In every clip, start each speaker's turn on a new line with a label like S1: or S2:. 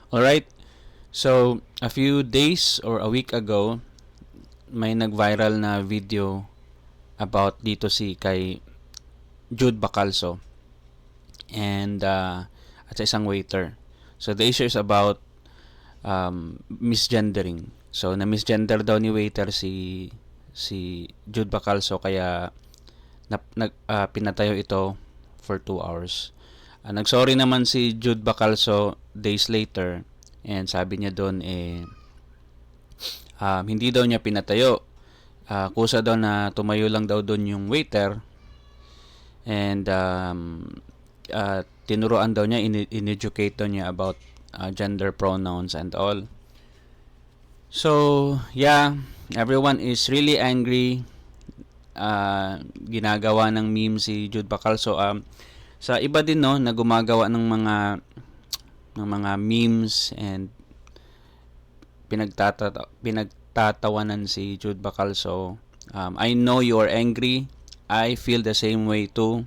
S1: Alright, so a few days or a week ago, may nag-viral na video about dito si kay Jude Bacalso and at sa isang waiter. So the issue is about misgendering. So na misgender daw ni waiter si Jude Bacalso kaya pinatayo ito for 2 hours. Nagsorry naman si Jude Bacalso days later and sabi niya doon hindi daw niya pinatayo. Kusa daw na tumayo lang daw doon yung waiter and tinuruan daw niya, in-educate daw niya about gender pronouns and all. So, yeah, everyone is really angry. Ginagawa ng meme si Jude Bacalso. Sa iba din no na gumagawa ng mga memes and pinagtatawanan si Jude Bacalso. I know you are angry. I feel the same way too.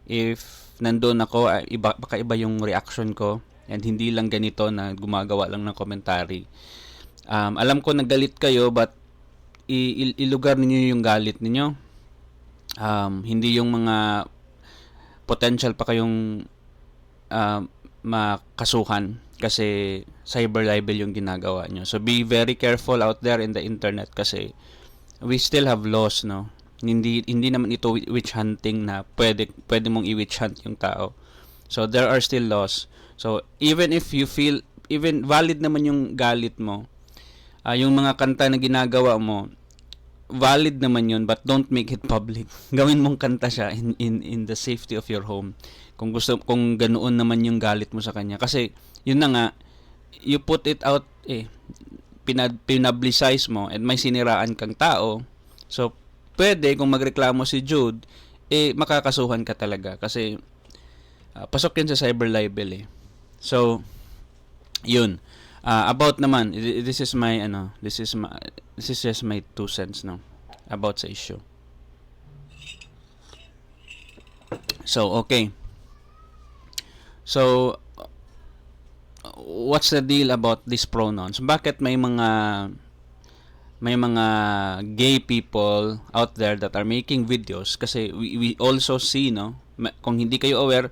S1: If nandun ako, baka iba yung reaction ko and hindi lang ganito na gumagawa lang ng commentary. Alam ko nagalit kayo but ilugar ninyo yung galit ninyo. Hindi yung mga potential pa kayong makasuhan kasi cyber libel yung ginagawa nyo. So be very careful out there in the internet kasi we still have laws, no? Hindi naman ito witch hunting na pwede mong i-witch hunt yung tao. So there are still laws. So even if you feel even valid naman yung galit mo, yung mga kanta na ginagawa mo, valid naman yun but don't make it public. Gawin mong kanta siya in the safety of your home. Kung ganoon naman yung galit mo sa kanya kasi yun na nga, you put it out pinablicize mo and may siniraan kang tao. So pwede kung magreklamo si Jude makakasuhan ka talaga kasi pasok yun sa cyber libel So yun. About naman, this is just my 2 cents no about sa issue. So okay. So what's the deal about these pronouns? Bakit may mga gay people out there that are making videos kasi we also see no kung hindi kayo aware,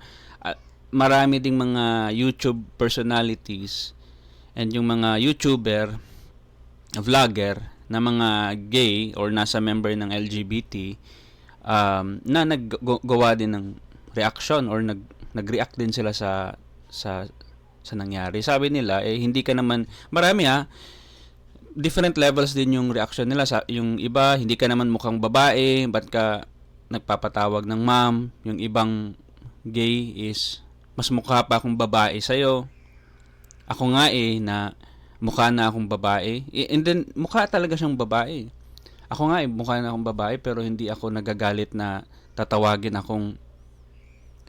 S1: marami ding mga YouTube personalities and yung mga YouTuber, vlogger na mga gay or nasa member ng LGBT na naggawa din ng reaction or nag-react din sila sa nangyari. Sabi nila hindi ka naman marami different levels din yung reaction nila. Yung iba hindi ka naman mukhang babae, ba't ka nagpapatawag ng ma'am? Yung ibang gay is mas mukha pa akong babae sa'yo. Ako nga na mukha na akong babae. And then, mukha talaga siyang babae. Ako nga mukha na akong babae pero hindi ako nagagalit na tatawagin akong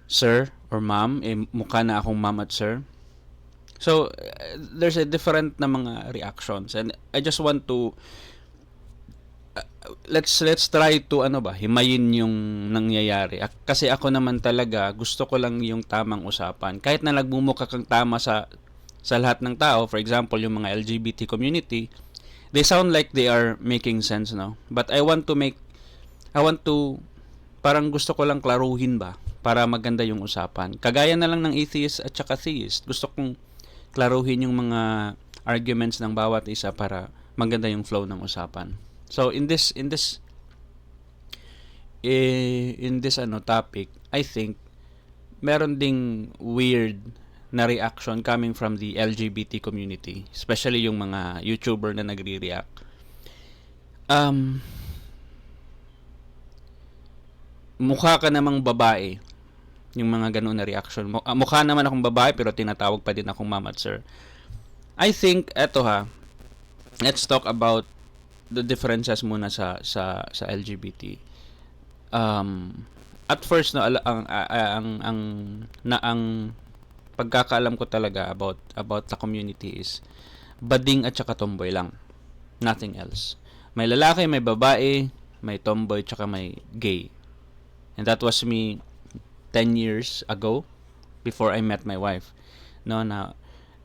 S1: sir or ma'am. Mukha na akong ma'am at sir. So, there's a different na mga reactions. And I just want to let's try to himayin yung nangyayari. Kasi ako naman talaga, gusto ko lang yung tamang usapan. Kahit na nagmumukha kang tama sa lahat ng tao, for example, yung mga LGBT community, they sound like they are making sense, no? But I want to, parang gusto ko lang klaruhin ba, para maganda yung usapan. Kagaya na lang ng atheist at saka theist. Gusto kong klaruhin yung mga arguments ng bawat isa para maganda yung flow ng usapan. So, in this topic, I think, meron ding weird na reaction coming from the LGBT community, especially yung mga YouTuber na nagre-react. Mukha ka namang babae, yung mga ganun na reaction. Mukha naman akong babae pero tinatawag pa din akong ma'am at sir. I think let's talk about the differences muna sa LGBT. At first ang pagkakaalam ko talaga about the community is bading at saka tomboy lang. Nothing else. May lalaki, may babae, may tomboy, tsaka may gay. And that was me 10 years ago before I met my wife. No, na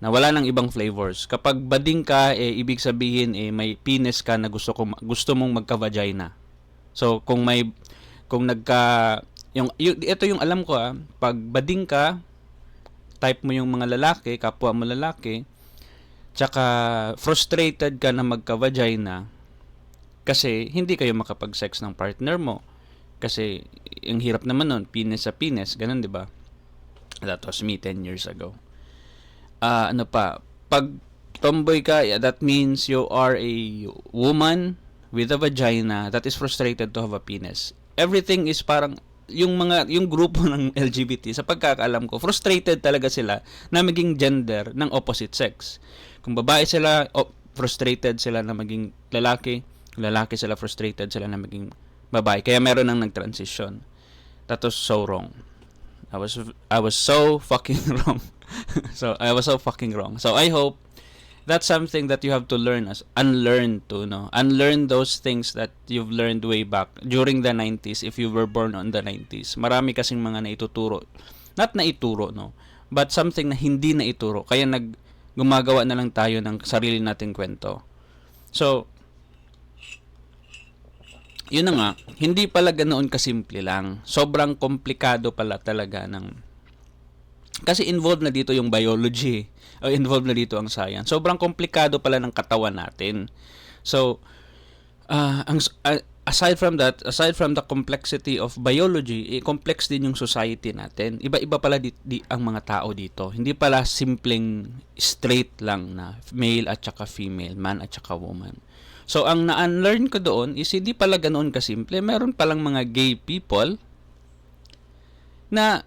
S1: na wala nang ibang flavors. Kapag bading ka, ibig sabihin may penis ka na gusto mong magka-vagina. So kung ito yung alam ko pag bading ka, type mo yung mga lalaki, kapwa mo lalaki, tsaka frustrated ka na magka-vagina kasi hindi kayo makapag-sex ng partner mo. Kasi ang hirap naman nun, penis sa penis, ganun 'di ba? That was me 10 years ago. Pag tomboy ka, that means you are a woman with a vagina that is frustrated to have a penis. Everything is parang yung grupo ng LGBT, sa pagkakaalam ko, frustrated talaga sila na maging gender ng opposite sex. Kung babae sila, frustrated sila na maging lalaki. Kung lalaki sila, frustrated sila na maging babae. Kaya meron nang nag-transition. That was so wrong. I was so fucking wrong. I was so fucking wrong. So I hope that's something that you have to unlearn those things that you've learned way back during the 90s if you were born on the 90s. Marami kasing mga naituturo. Not naituro, no, but something na hindi naituro. Kaya gumagawa na lang tayo ng sarili nating kwento. So, yun na nga, hindi pala ganoon kasimple lang. Sobrang komplikado pala talaga kasi involved na dito yung biology, o involved na dito ang science. Sobrang komplikado pala ng katawan natin. So, aside from the complexity of biology, complex din yung society natin. Iba-iba pala ang mga tao dito. Hindi pala simpleng straight lang na male at saka female, man at saka woman. So, ang na-unlearn ko doon is hindi pala ganoon kasimple. Meron palang mga gay people na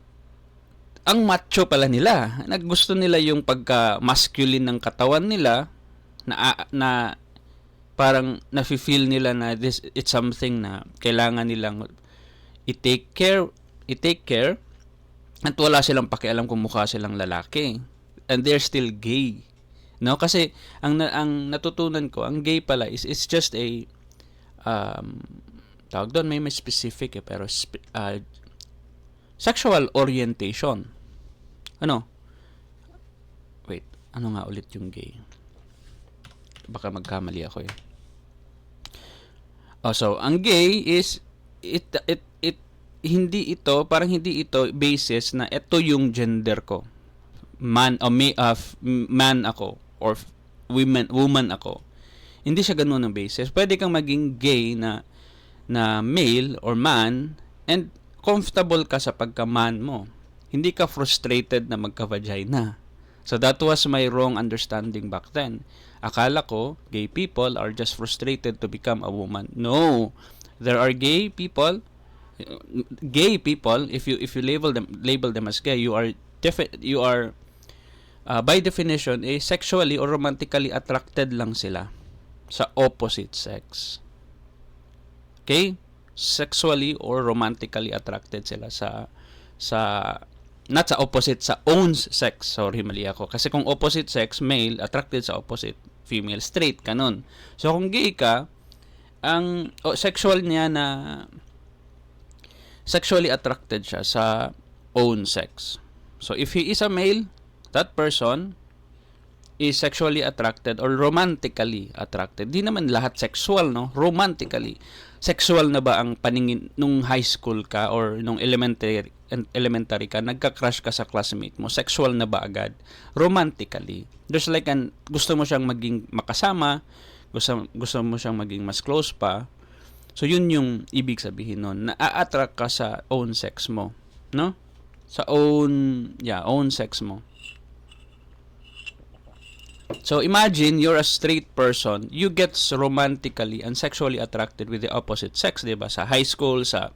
S1: ang macho pala nila. Gusto nila yung pagka-masculine ng katawan nila na parang nafe-feel nila na it's something na kailangan nilang i-take care at wala silang pakialam kung mukha silang lalaki. And they're still gay. No, kasi ang natutunan ko, ang gay pala is just a tawag doon, may specific pero sexual orientation. Wait, ano nga ulit yung gay? Baka magkamali ako . So ang gay is hindi ito basis na ito yung gender ko. Man ako or woman ako. Hindi siya ganoon ang basis. Pwede kang maging gay na male or man and comfortable ka sa pagka-man mo. Hindi ka frustrated na magka-vagina. So that was my wrong understanding back then. Akala ko gay people are just frustrated to become a woman. No. There are gay people if you label them as gay, you are by definition, sexually or romantically attracted lang sila sa opposite sex. Okay? Sexually or romantically attracted sila sa not sa opposite, sa own sex. Sorry, mali ako. Kasi kung opposite sex, male, attracted sa opposite female, straight ka nun. So, kung gay ka, ang sexual niya na sexually attracted siya sa own sex. So, if he is a male, that person is sexually attracted or romantically attracted. Di naman lahat sexual, no? Romantically. Sexual na ba ang paningin nung high school ka or nung elementary ka, nagka-crush ka sa classmate mo? Sexual na ba agad? Romantically. There's like gusto mo siyang maging makasama, gusto mo siyang maging mas close pa. So, yun yung ibig sabihin nun. Na-attract ka sa own sex mo. No? Sa own sex mo. So, imagine you're a straight person, you get romantically and sexually attracted with the opposite sex, diba? Sa high school, sa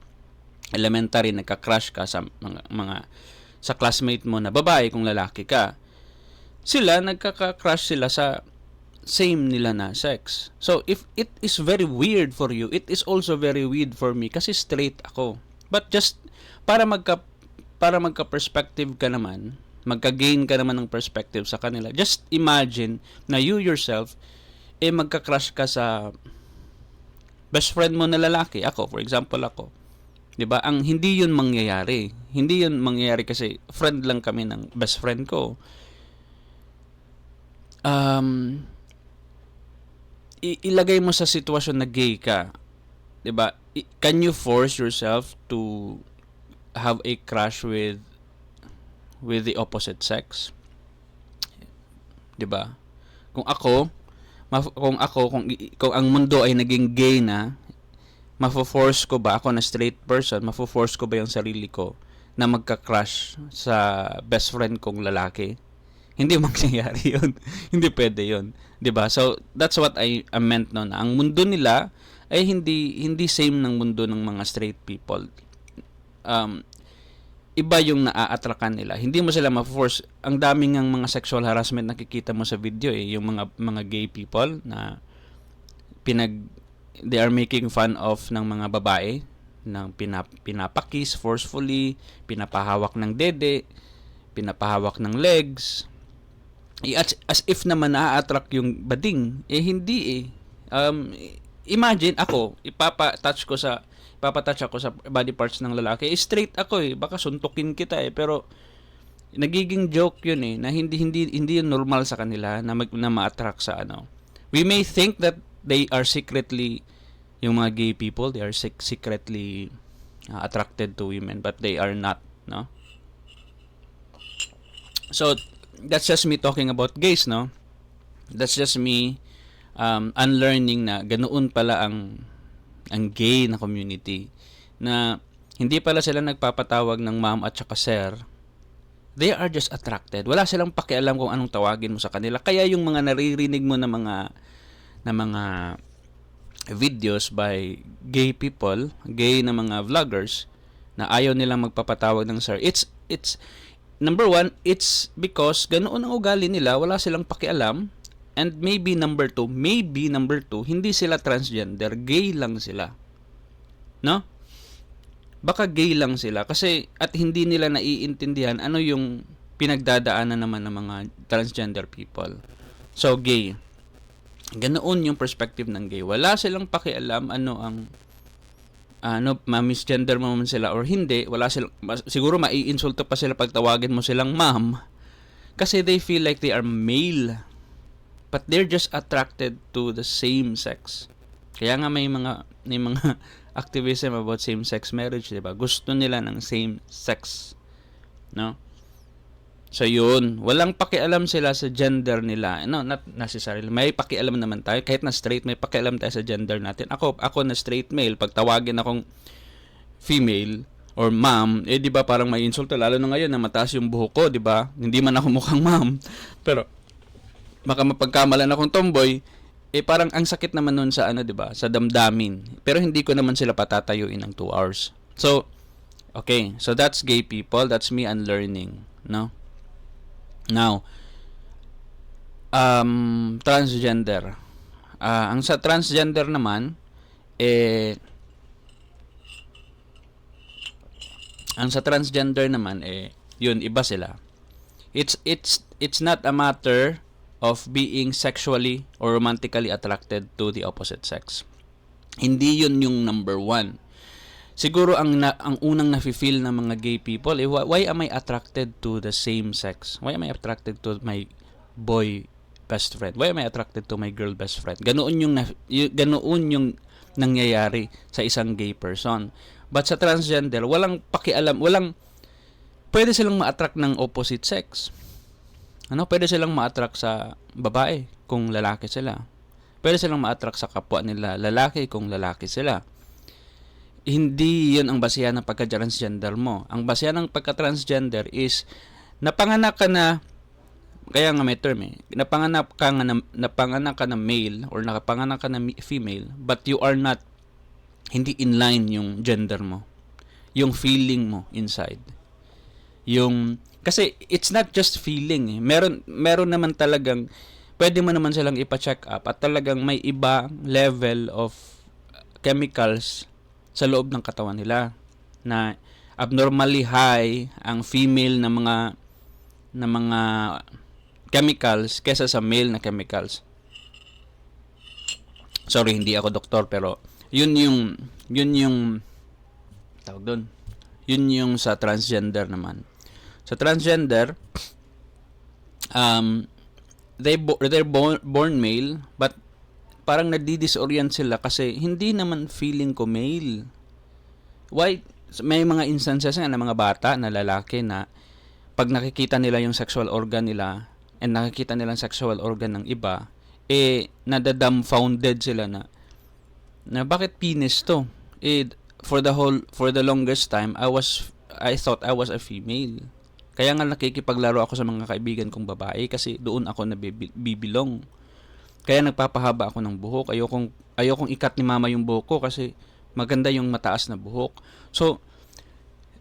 S1: elementary, nagka-crush ka sa sa classmate mo na babae kung lalaki ka. Sila, nagkaka-crush sila sa same nila na sex. So, if it is very weird for you, it is also very weird for me kasi straight ako. But just, para magka-perspective ka naman, magka-gain ka naman ng perspective sa kanila. Just imagine na you yourself, magka-crush ka sa best friend mo na lalaki. Ako, for example ako. 'Di ba? Hindi yun mangyayari. Hindi yun mangyayari kasi friend lang kami ng best friend ko. um, ilagay mo sa sitwasyon na gay ka, 'di ba? Can you force yourself to have a crush with the opposite sex? 'Di ba? Kung ako, kung ang mundo ay naging gay na, mafo-force ko ba ako na straight person, mafo-force ko ba yung sarili ko na magka-crush sa best friend kong lalaki? Hindi mangyayari yun. Hindi pwede yun. 'Di ba? So, that's what I meant no, na ang mundo nila ay hindi same ng mundo ng mga straight people. Iba yung naa-attrakan nila. Hindi mo sila ma-force. Ang daming ng mga sexual harassment nakikita mo sa video yung mga gay people na they are making fun of ng mga babae ng pinapakiss forcefully, pinapahawak ng dede, pinapahawak ng legs. As if naman na-attract yung bading. Hindi eh. Imagine ako, ipapatouch ako sa body parts ng lalaki. Straight ako eh. Baka suntukin kita eh. Pero nagiging joke yun eh, na hindi yun normal sa kanila na ma-attract sa ano. We may think that they are secretly, yung mga gay people, they are secretly attracted to women, but they are not, no? So, that's just me talking about gays, no? That's just me unlearning na ganoon pala ang gay na community, na hindi pala sila nagpapatawag ng ma'am at saka sir. They are just attracted. Wala silang pakialam kung anong tawagin mo sa kanila. Kaya yung mga naririnig mo na mga videos by gay people, gay na mga vloggers na ayaw nilang magpapatawag ng sir. It's number one, it's because ganoon ang ugali nila, wala silang pakialam. And maybe number two, hindi sila transgender, gay lang sila. No? Baka gay lang sila kasi at hindi nila naiintindihan ano yung pinagdadaanan naman ng mga transgender people. So, gay. Ganoon yung perspective ng gay. Wala silang pakialam ma-misgender mo man sila or hindi. Wala silang, siguro maiinsulto pa sila pag tawagin mo silang ma'am kasi they feel like they are male. But they're just attracted to the same sex. Kaya nga may mga activism about same-sex marriage, 'di ba? Gusto nila ng same sex. No? So yun, walang pakialam sila sa gender nila. No, not necessarily. May pakialam naman tayo kahit na straight, may pakialam tayo sa gender natin. Ako na straight male, pag tawagin akong female or ma'am, di ba parang may insulto lalo na ngayon na mataas yung buhok ko, di ba? Hindi man ako mukhang ma'am. Pero baka mapagkamalan akong tomboy, parang ang sakit naman nun sa di ba? Sa damdamin. Pero hindi ko naman sila patatayuin ng 2 hours. So, okay. So that's gay people. That's me unlearning, no? Now, transgender. Ang sa transgender naman, yun, iba sila. It's not a matter of being sexually or romantically attracted to the opposite sex. Hindi yun yung number one. Siguro ang unang nafe-feel ng mga gay people, why am I attracted to the same sex? Why am I attracted to my boy best friend? Why am I attracted to my girl best friend? Ganoon yung nangyayari sa isang gay person. But sa transgender, walang pakialam, pwede silang ma-attract ng opposite sex. Pwede silang ma-attract sa babae kung lalaki sila. Pwede silang ma-attract sa kapwa nila lalaki kung lalaki sila. Hindi 'yun ang basehan ng pagka-transgender mo. Ang basehan ng pagka-transgender is napanganak ka na, kaya nga may term napanganak ka na male or nakapanganak ka na female, but you are not, hindi in line yung gender mo. Yung feeling mo inside. Kasi it's not just feeling. Meron naman talagang, pwede mo naman silang ipa-check up at talagang may ibang level of chemicals sa loob ng katawan nila na abnormally high ang female na mga chemicals kesa sa male na chemicals. Sorry, hindi ako doktor, pero yun yung tawag doon. Yun yung sa transgender naman. Sa transgender, they're born male, but parang nadidisorient sila kasi hindi naman feeling ko male. Why? May mga instances nga ng mga bata na lalaki na pag nakikita nila yung sexual organ nila and nakikita nila yung sexual organ ng iba, nada-dumbfounded sila na bakit penis to? For the longest time, I thought I was a female. Kaya nga nakikipaglaro ako sa mga kaibigan kong babae kasi doon ako nabibilong. Kaya nagpapahaba ako ng buhok. Ayokong ikat ni mama yung buhok ko kasi maganda yung mataas na buhok. So,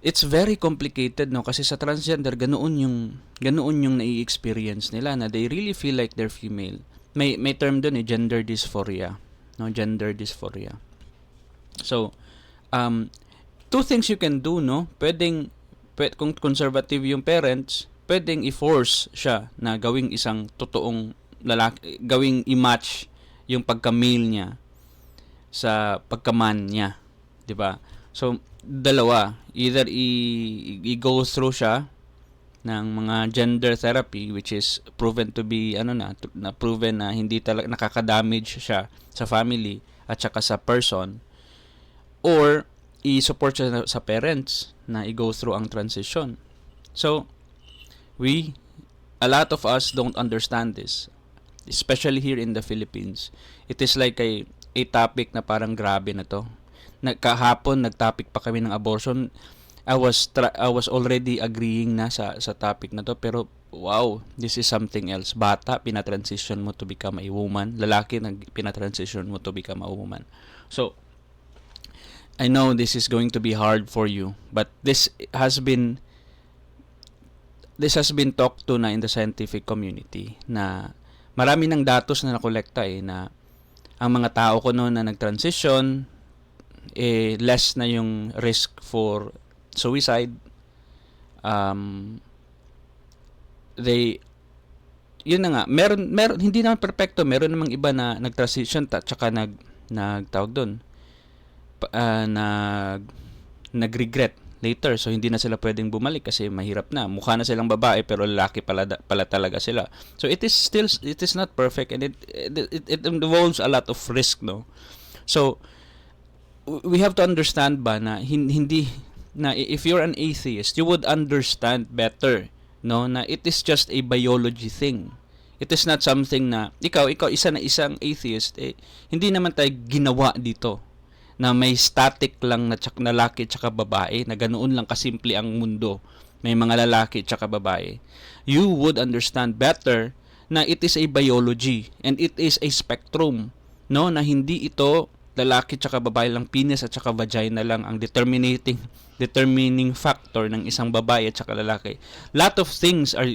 S1: it's very complicated, no, kasi sa transgender ganoon yung nai-experience nila na they really feel like they're female. May term doon gender dysphoria, no, gender dysphoria. So, two things you can do, no? Kung conservative yung parents, pwedeng i-force siya na gawing isang totoong lalaki, gawing i-match yung pagka-male niya sa pagka-man niya, 'di ba? So, dalawa, either i-go through siya ng mga gender therapy, which is proven to be proven na hindi talaga nakaka-damage siya sa family at saka sa person, or i-support siya sa parents na i-go through ang transition. So, a lot of us don't understand this, especially here in the Philippines. It is like a topic na parang grabe na to. Kahapon nag-topic pa kami ng abortion. I was already agreeing na sa topic na to, pero wow, this is something else. Bata, pinatransition mo to become a woman. Lalaki, pinatransition mo to become a woman. So, I know this is going to be hard for you, but this has been talked to na in the scientific community, na marami ng datos na nakolekta na ang mga tao ko noon na nag-transition, less na yung risk for suicide. Yun na nga, meron hindi naman perfecto, meron namang iba na nag-transition tsaka nagtawag doon, nag-regret later, so hindi na sila pwedeng bumalik kasi mahirap na, mukha na silang babae pero lalaki pala talaga sila. So it is not perfect, and it involves a lot of risk, no? So we have to understand ba na hindi na if you're an atheist, you would understand better, no, na it is just a biology thing. It is not something na ikaw isang atheist, hindi naman tayo ginawa dito na may static lang na lalaki tsaka babae, na ganoon lang kasimple ang mundo, may mga lalaki tsaka babae. You would understand better na it is a biology and it is a spectrum, no, na hindi ito lalaki tsaka babae lang, penis at tsaka vagina lang ang determining factor ng isang babae at tsaka lalaki. Lot of things are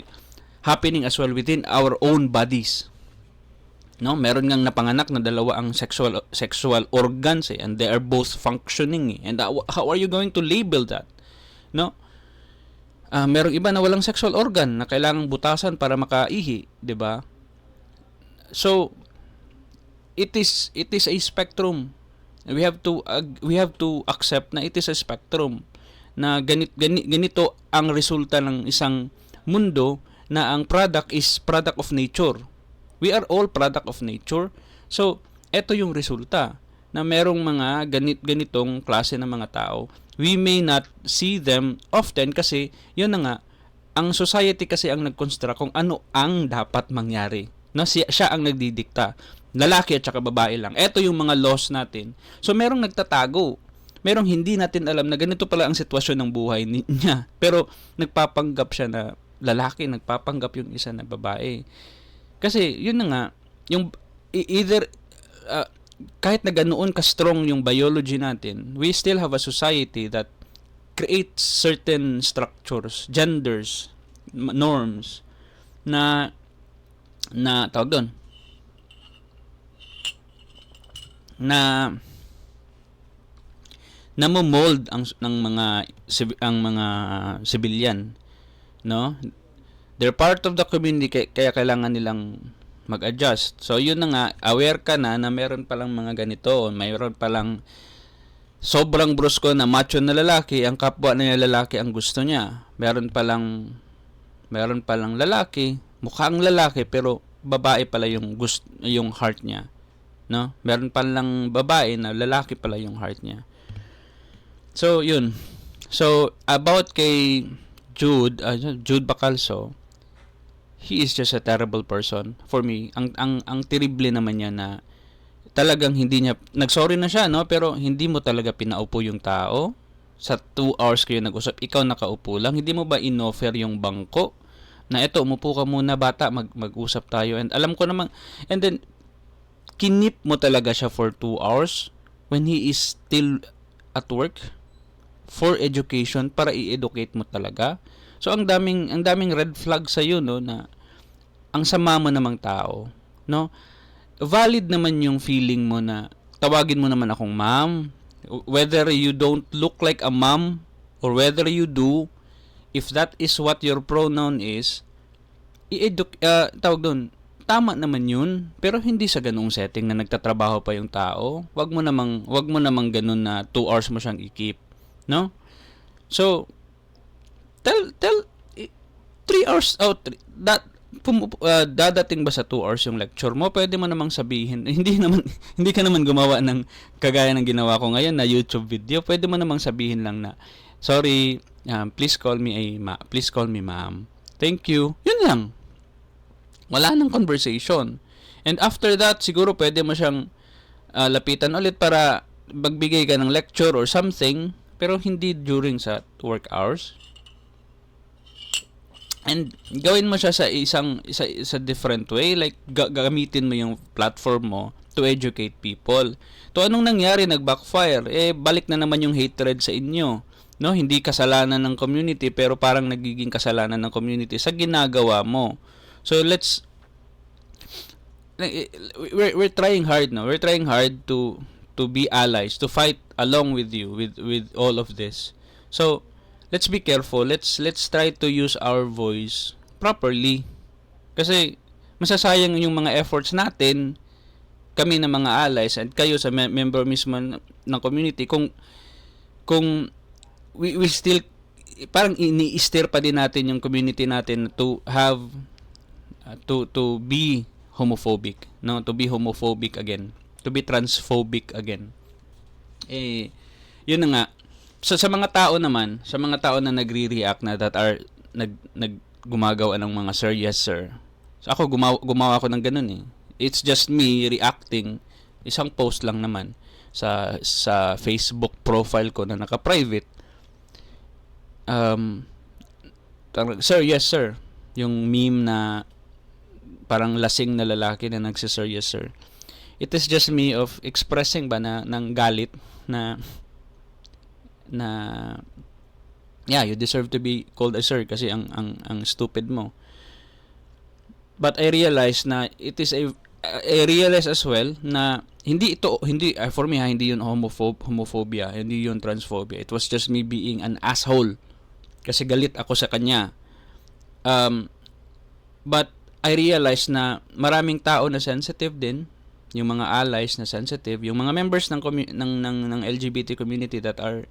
S1: happening as well within our own bodies. No, meron ngang napanganak na dalawa ang sexual organs and they are both functioning. And how are you going to label that? No? Merong iba na walang sexual organ na kailangang butasan para makaihi, 'di ba? So it is a spectrum. We have to accept na it is a spectrum, na ganito ang resulta ng isang mundo na ang product is product of nature. We are all product of nature. So, eto yung resulta na merong mga ganitong klase ng mga tao. We may not see them often kasi yun na nga, ang society kasi ang nag-construct kung ano ang dapat mangyari. No, siya ang nagdidikta. Lalaki at saka babae lang. Eto yung mga laws natin. So, merong nagtatago. Merong hindi natin alam na ganito pala ang sitwasyon ng buhay niya. Pero nagpapanggap siya na lalaki, nagpapanggap yung isa na babae. Kasi, yun na nga, yung either, kahit na ganoon ka-strong yung biology natin, we still have a society that creates certain structures, genders, norms, na tawag doon, na mo-mold ang mga civilian, no? They're part of the community, kaya kailangan nilang mag-adjust. So, yun na nga, aware ka na meron palang mga ganito, mayroon palang sobrang brusko na macho na lalaki, ang kapwa na lalaki ang gusto niya. Meron palang lalaki, mukhang lalaki, pero babae pala yung yung heart niya, no? Meron pa lang babae na lalaki pala yung heart niya. So, yun. So, about kay Jude Bacalso, he is just a terrible person for me. Ang terrible naman niya na talagang hindi niya, nagsorry na siya, no? Pero hindi mo talaga pinaupo yung tao. Sa 2 hours kayo nag-usap, ikaw nakaupo lang. Hindi mo ba inoffer yung bangko? Na eto, umupo ka muna bata, mag-usap tayo. And alam ko naman, and then, kinip mo talaga siya for 2 hours when he is still at work for education para i-educate mo talaga. So ang daming red flag sa iyo, no, na ang sama mo namang tao, no? Valid naman yung feeling mo na tawagin mo naman akong ma'am, whether you don't look like a mom or whether you do, if that is what your pronoun is, tawag doon, tama naman yun, pero hindi sa ganung setting na nagtatrabaho pa yung tao. Wag mo namang ganun na 2 hours mo siyang i-keep, no? So tell 3 hours out, dadating ba sa 2 hours yung lecture mo? Pwede mo namang sabihin, hindi ka naman gumawa ng kagaya ng ginawa ko ngayon na YouTube video. Pwede mo namang sabihin lang na, sorry, please call me ma'am. Thank you. Yun lang. Wala nang conversation. And after that, siguro pwede mo siyang lapitan ulit para magbigay ka ng lecture or something, pero hindi during sa work hours. And gawin mo siya sa different way, like gamitin mo yung platform mo to educate people. To anong nangyari, nag-backfire, balik na naman yung hatred sa inyo, no? Hindi kasalanan ng community, pero parang nagiging kasalanan ng community sa ginagawa mo. So we're trying hard, no? We're trying hard to be allies, to fight along with you with all of this. So let's be careful. Let's try to use our voice properly. Kasi masasayang yung mga efforts natin, kami na mga allies and kayo sa member mismo ng community, kung we still parang ini-steer pa din natin yung community natin to have to be homophobic, no? To be homophobic again, to be transphobic again. Yun na nga. So sa mga tao na nagre-react na that are gumagawa ng mga sir, yes sir. So ako gumawa ako ng ganun eh. It's just me reacting. Isang post lang naman sa Facebook profile ko na naka-private. Sir, yes sir. Yung meme na parang lasing na lalaki na nagsi-sir, yes sir. It is just me of expressing ba ng galit na yeah, you deserve to be called a sir kasi ang stupid mo. But I realize as well na hindi for me hindi yun homophobia, hindi yun transphobia. It was just me being an asshole kasi galit ako sa kanya. But I realize na maraming tao na sensitive din, yung mga allies na sensitive, yung mga members ng LGBT community that are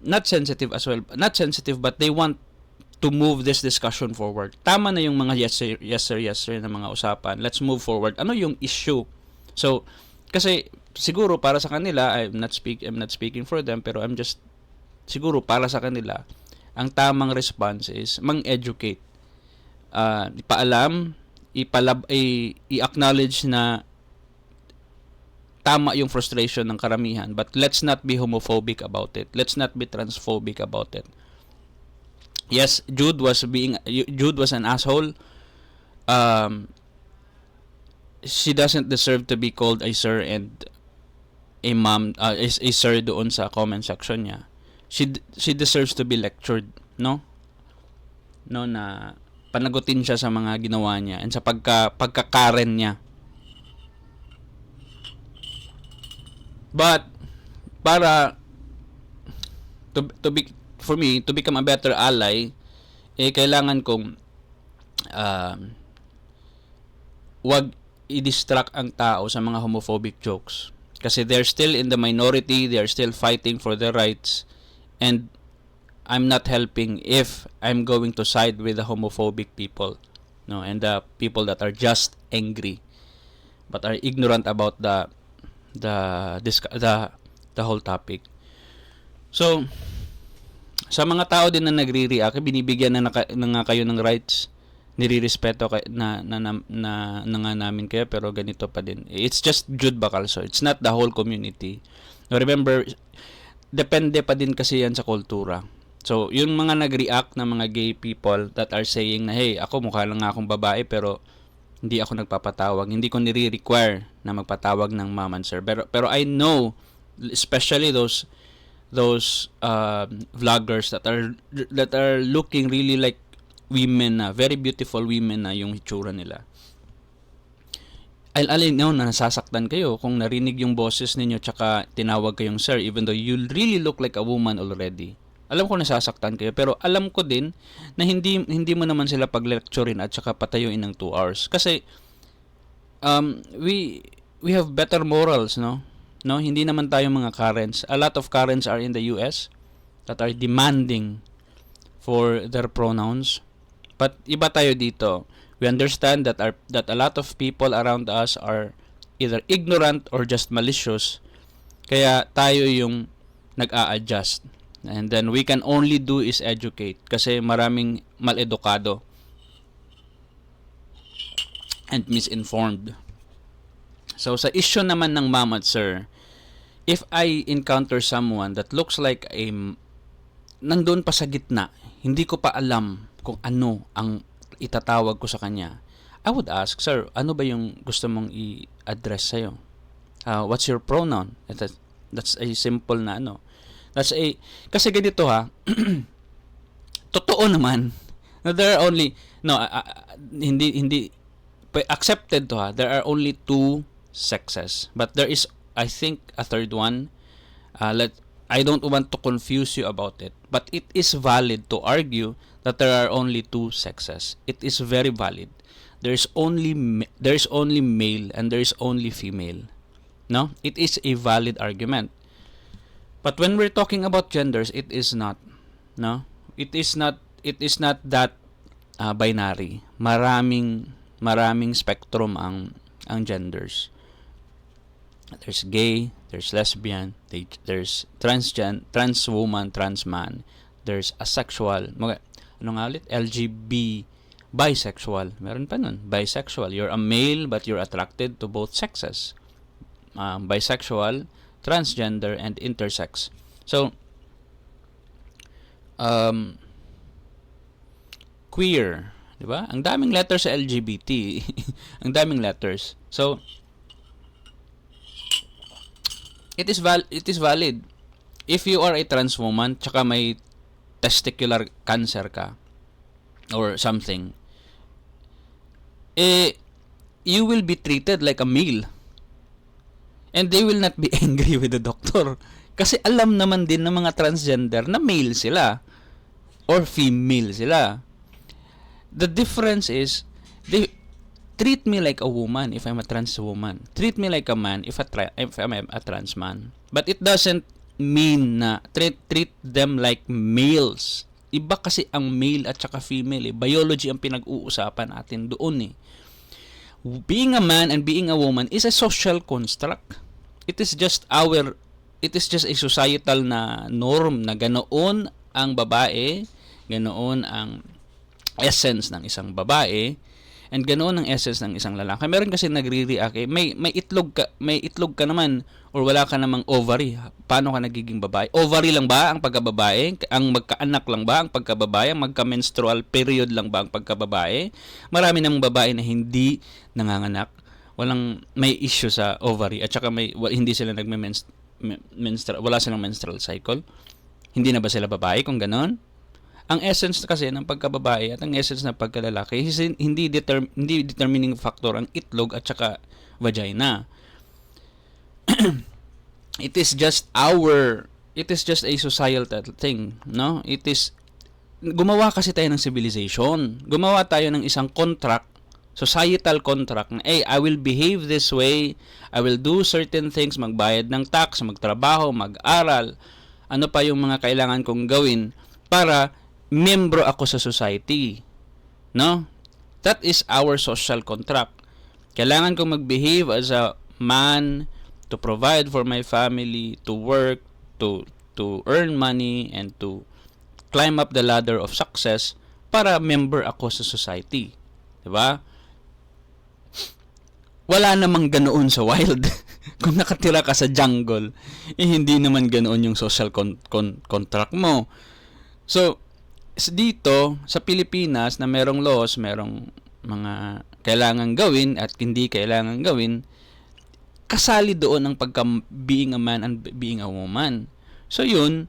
S1: not sensitive as well, not sensitive but they want to move this discussion forward. Tama na yung mga yes sir na mga usapan. Let's move forward. Ano yung issue? So kasi siguro para sa kanila, I'm not speaking for them, pero I'm just siguro para sa kanila ang tamang response is mang-educate. Ipaalam, i-acknowledge na tama yung frustration ng karamihan, but let's not be homophobic about it. Let's not be transphobic about it. Yes, Jude was an asshole. She doesn't deserve to be called a sir and a mom, a sir doon sa comment section niya. She deserves to be lectured, no? No, na panagutin siya sa mga ginawa niya and sa pagkakaren niya. But para for me to become a better ally, kailangan kong wag i-distract ang tao sa mga homophobic jokes. Kasi they're still in the minority, they're still fighting for their rights, and I'm not helping if I'm going to side with the homophobic people. no, and the people that are just angry but are ignorant about the whole topic. So sa mga tao din na nagre-react, binibigyan na nga kayo ng rights, nirirespeto na nga namin kayo, pero ganito pa din. It's just Jude Bacalso, it's not the whole community. Now, remember, depende pa din kasi yan sa kultura. So, yung mga nag-react na mga gay people that are saying na, hey, ako mukha lang nga akong babae pero hindi ako nagpapatawag, hindi ko nire-require na magpatawag ng ma'am and sir. Pero I know, especially those vloggers that are looking really like women na, very beautiful women na yung hitsura nila. I'll know na nasasaktan kayo kung narinig yung boses ninyo tsaka tinawag kayong sir, even though you really look like a woman already. Alam ko nasasaktan kayo, pero alam ko din na hindi mo naman sila pag-lecturein at tsaka patayuin ng 2 hours. Kasi we have better morals, no? No, hindi naman tayo mga Karens. A lot of Karens are in the US that are demanding for their pronouns. But iba tayo dito. We understand that a lot of people around us are either ignorant or just malicious. Kaya tayo yung nag-a-adjust. And then we can only do is educate kasi maraming mal-edukado and misinformed. So sa issue naman ng ma'am at sir, if I encounter someone that looks like nandun pa sa gitna, hindi ko pa alam kung ano ang itatawag ko sa kanya, I would ask, sir, ano ba yung gusto mong i-address sa'yo? What's your pronoun? That's a simple na ano. Kasi ganito ha, totoo naman, na there are only, hindi, accepted to ha, there are only 2 sexes. But there is, I think, a third one. I don't want to confuse you about it, but it is valid to argue that there are only 2 sexes. It is very valid. There's only male and there is only female. No, it is a valid argument. But when we're talking about genders, it is not. No, it is not that binary. Maraming spectrum ang genders. There's gay, there's lesbian, there's trans woman, trans man, there's asexual, ano nga ulit? LGB, bisexual, meron pa nun, bisexual, you're a male but you're attracted to both sexes, bisexual, transgender, and intersex. So, queer, di ba? Ang daming letters sa LGBT, ang daming letters. So, it is valid. If you are a trans woman, tsaka may testicular cancer ka, or something, you will be treated like a male. And they will not be angry with the doctor. Kasi alam naman din ng mga transgender na male sila, or female sila. The difference is, they treat me like a woman if I'm a trans woman. Treat me like a man if I'm a trans man. But it doesn't mean na treat them like males. Iba kasi ang male at saka female. Biology ang pinag-uusapan natin doon . Being a man and being a woman is a social construct. It is just a societal na norm na ganoon ang babae, ganoon ang essence ng isang babae, and ganoon ang essence ng isang lalaki. Meron kasi nagre-react, may itlog ka naman, or wala ka namang ovary. Paano ka nagiging babae? Ovary lang ba ang pagkababae? Ang magkaanak lang ba ang pagkababae? Ang magka-menstrual period lang ba ang pagkababae? Marami namang babae na hindi nanganganak, may issue sa ovary, at saka hindi sila wala silang menstrual cycle. Hindi na ba sila babae kung ganoon? Ang essence kasi ng pagkababae at ang essence ng pagkalalaki, hindi determining factor ang itlog at saka vagina. It is just a societal thing, no? Gumawa kasi tayo ng civilization. Gumawa tayo ng isang contract, societal contract na, I will behave this way, I will do certain things, magbayad ng tax, magtrabaho, mag-aral, ano pa yung mga kailangan kong gawin para membro ako sa society, no? That is our social contract. Kailangan kong mag-behave as a man to provide for my family, to work, to earn money, and to climb up the ladder of success para member ako sa society. Diba? Wala namang ganoon sa wild. Kung nakatira ka sa jungle, hindi naman ganoon yung social contract mo. So, dito, sa Pilipinas, na merong laws, merong mga kailangan gawin at hindi kailangan gawin, kasali doon ang pagka being a man and being a woman. So, yun,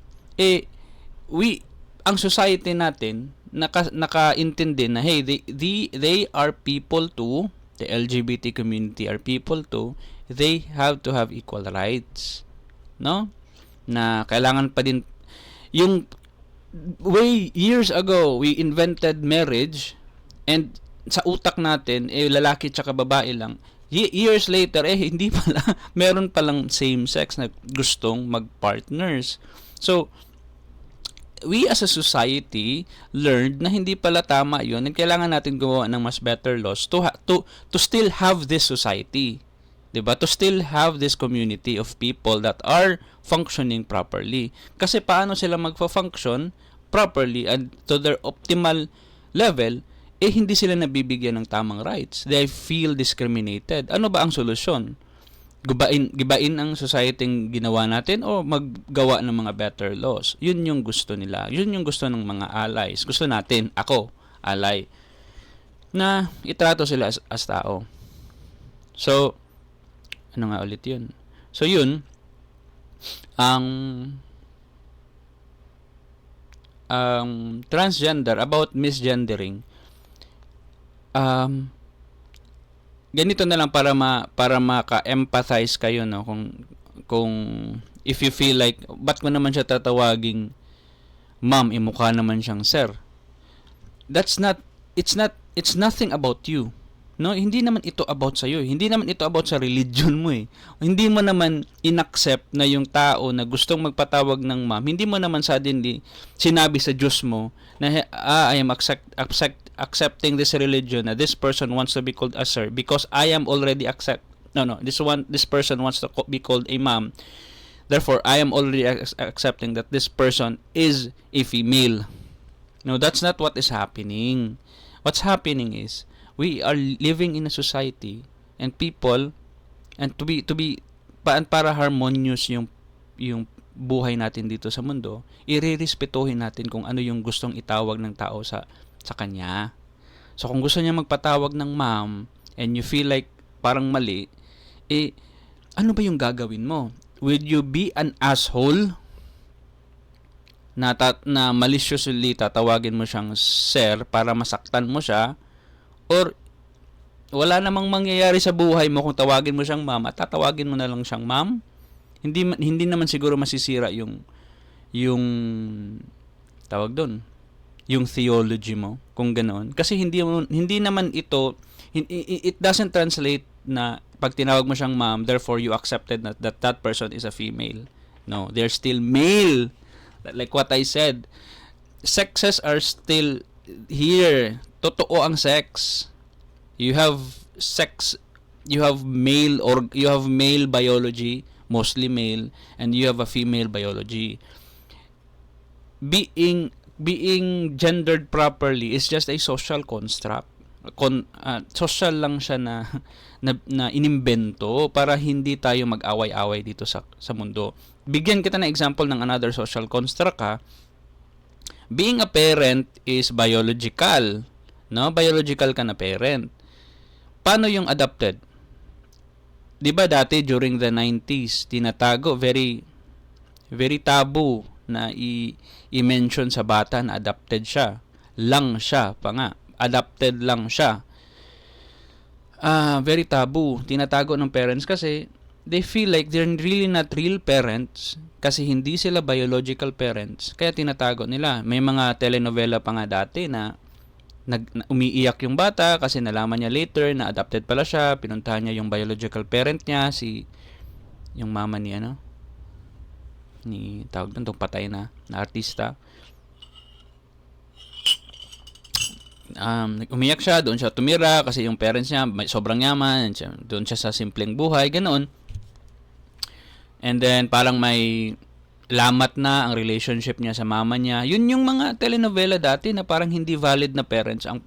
S1: ang society natin, nakaintindi na, hey, they are people too, the LGBT community are people too, they have to have equal rights. No? Na kailangan pa din, yung way years ago we invented marriage, and sa utak natin lalaki tsaka babae lang. Years later hindi pala, meron palang same sex na gustong mag-partners. So we as a society learned na hindi pala tama 'yun, and kailangan natin gumawa ng mas better laws to still have this society. 'Di ba? To still have this community of people that are functioning properly. Kasi paano sila magfa-function properly and to their optimal level, hindi sila nabibigyan ng tamang rights. They feel discriminated. Ano ba ang solusyon? Gibain ang society ginawa natin o maggawa ng mga better laws? Yun yung gusto nila. Yun yung gusto ng mga allies. Gusto natin, ako, ally, na itrato sila as tao. So, ano nga ulit yun? So, yun, ang transgender, about misgendering, ganito na lang para maka-empathize kayo, no, kung if you feel like, ba't mo naman siya tatawaging ma'am, mukha naman siyang sir. It's nothing about you. No, hindi naman ito about sa iyo. Hindi naman ito about sa religion mo eh. Hindi mo naman inaccept na yung tao na gustong magpatawag ng ma'am. Hindi mo naman suddenly sinabi sa Diyos mo na I am accepting this religion, na this person wants to be called a sir because I am already this person wants to be called a ma'am. Therefore, I am already accepting that this person is a female. No, that's not what is happening. What's happening is we are living in a society and people, and para harmonious yung buhay natin dito sa mundo, irerespetuhin natin kung ano yung gustong itawag ng tao sa kanya. So kung gusto niya magpatawag ng ma'am and you feel like parang mali, ano ba yung gagawin mo? Will you be an asshole na maliciously tatawagin mo siyang sir para masaktan mo siya? Or wala namang mangyayari sa buhay mo kung tawagin mo siyang ma'am at tatawagin mo na lang siyang ma'am? Hindi naman siguro masisira yung tawag doon, yung theology mo kung ganoon. Kasi hindi naman ito, it doesn't translate na pag tinawag mo siyang ma'am, therefore you accepted that person is a female. No, they're still male. Like what I said, sexes are still here. Totoo ang sex. You have sex, you have male biology, mostly male, and you have a female biology. Being gendered properly is just a social construct. Social lang siya na inimbento para hindi tayo mag-away-away dito sa mundo. Bigyan kita ng example ng another social construct ha. Being a parent is biological. No, biological ka na parent. Paano yung adopted? 'Di ba dati during the 90s, tinatago, very very taboo na i-mention sa bata na adopted siya. Lang siya pa nga. Adopted lang siya. Very taboo. Tinatago ng parents kasi they feel like they're really not real parents kasi hindi sila biological parents. Kaya tinatago nila. May mga telenovela pa nga dati na umiiyak yung bata kasi nalaman niya later na adopted pala siya. Pinuntahan niya yung biological parent niya, yung mama niya, ni tawag doon, patay na artista. Umiyak siya, doon siya tumira kasi yung parents niya sobrang yaman, doon siya sa simpleng buhay, ganoon. And then parang may lamat na ang relationship niya sa mama niya. Yun yung mga telenovela dati na parang hindi valid na parents ang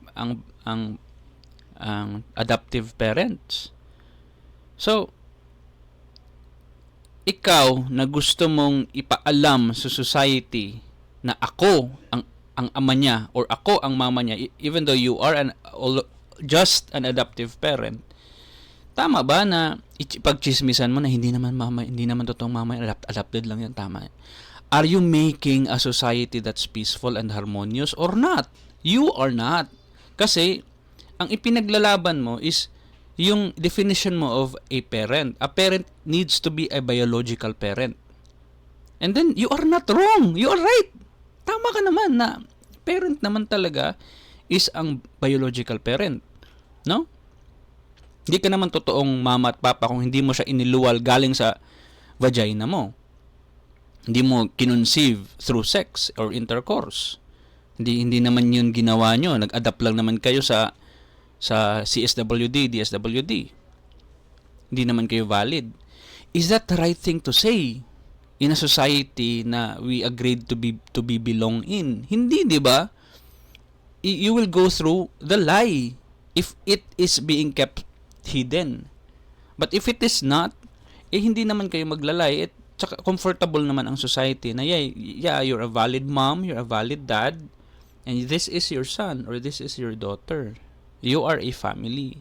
S1: adoptive parents. So, ikaw na gusto mong ipaalam sa society na ako ang ama niya or ako ang mama niya, even though you are just an adoptive parent, tama ba na pagchismisan mo na hindi naman totoong mama, adopted lang yan, tama? Are you making a society that's peaceful and harmonious or not? You are not. Kasi ang ipinaglalaban mo is yung definition mo of a parent. A parent needs to be a biological parent. And then you are not wrong. You are right. Tama ka naman na parent naman talaga is ang biological parent. No? Hindi ka naman totoong mama at papa kung hindi mo siya iniluwal galing sa vagina mo. Hindi mo kinunceive through sex or intercourse. Hindi naman yun ginawa nyo. Nag-adapt lang naman kayo sa CSWD, DSWD. Hindi naman kayo valid. Is that the right thing to say in a society na we agreed to be belong in? Hindi, di ba? You will go through the lie if it is being kept hidden. But if it is not, hindi naman kayo maglalay. Tsaka comfortable naman ang society na yeah, you're a valid mom, you're a valid dad, and this is your son or this is your daughter. You are a family.